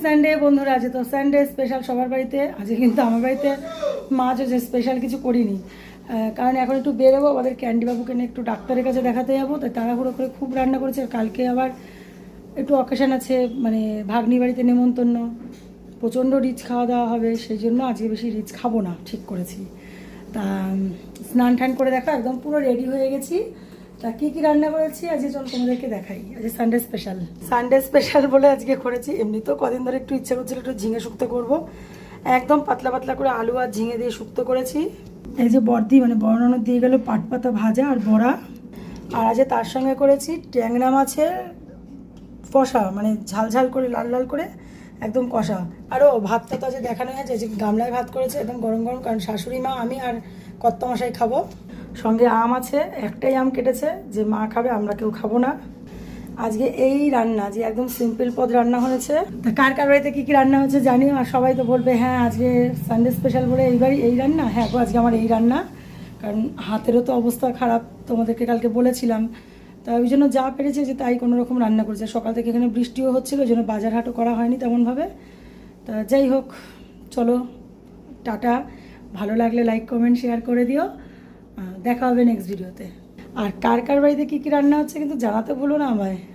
Sunday বন্ধুরা, আছে তো সানডে স্পেশাল সবার বাড়িতে। আজকে কিন্তু আমার বাড়িতে মাছ হচ্ছে, স্পেশাল কিছু করিনি, কারণ এখন একটু বেরোবো, আমাদের ক্যান্ডি বাবুকে নিয়ে একটু ডাক্তারের কাছে দেখাতে যাবো, তাই তাড়াহুড়ো করে খুব রান্না করেছে। আর কালকে আবার একটু অকেশন আছে, মানে ভাগ্নি বাড়িতে নেমন্তন্ন, প্রচণ্ড রিচ খাওয়া দাওয়া হবে, সেই জন্য আজকে বেশি রিচ খাবো না ঠিক করেছি। তা স্নান টান করে দেখো একদম পুরো রেডি হয়ে গেছি। তা কী কী রান্না করেছি আজকে চল তোমাদেরকে দেখাই। আজকে সানডে স্পেশাল বলে আজকে করেছি। এমনি তো কদিন ধরে একটু ইচ্ছা করছিল একটু ঝিঙে শুক্তো করবো, একদম পাতলা পাতলা করে আলু আর ঝিঙে দিয়ে শুক্তো করেছি। এই যে বর্দি মানে বড় ননদ দিয়ে গেল পাট পাতা ভাজা আর বড়া। আর আজকে তার সঙ্গে করেছি ট্যাংরা মাছের কষা, মানে ঝাল ঝাল করে লাল লাল করে একদম কষা। আরও ভাতটা তো আজকে দেখানো হয়েছে যে গামলায় ভাত করেছে একদম গরম গরম, কারণ শাশুড়ি মা আমি আর কর্তামশাই খাবো। সঙ্গে আম আছে, একটাই আম কেটেছে, যে মা খাবে, আমরা কেউ খাবো না। আজকে এই রান্না, যে একদম সিম্পল পদ রান্না হয়েছে। তা কার কার বাড়িতে কী কী রান্না হচ্ছে জানি, আর সবাই তো বলবে হ্যাঁ আজকে সানডে স্পেশাল বলে এইবারই এই রান্না। হ্যাঁ গো, আজকে আমার এই রান্না, কারণ হাতেরও তো অবস্থা খারাপ, তোমাদেরকে কালকে বলেছিলাম। তা ওই জন্য যা পেরেছে যে তাই কোনো রকম রান্না করেছে। সকাল থেকে এখানে বৃষ্টিও হচ্ছিলো, ওই জন্য বাজার হাটও করা হয়নি তেমনভাবে। তা যাই হোক, চলো টাটা। ভালো লাগলে লাইক কমেন্ট শেয়ার করে দিও। দেখা হবে নেক্সট ভিডিওতে। আর কার কার বাড়িতে কী কী রান্না হচ্ছে কিন্তু জানাতে ভুলো না আমায়।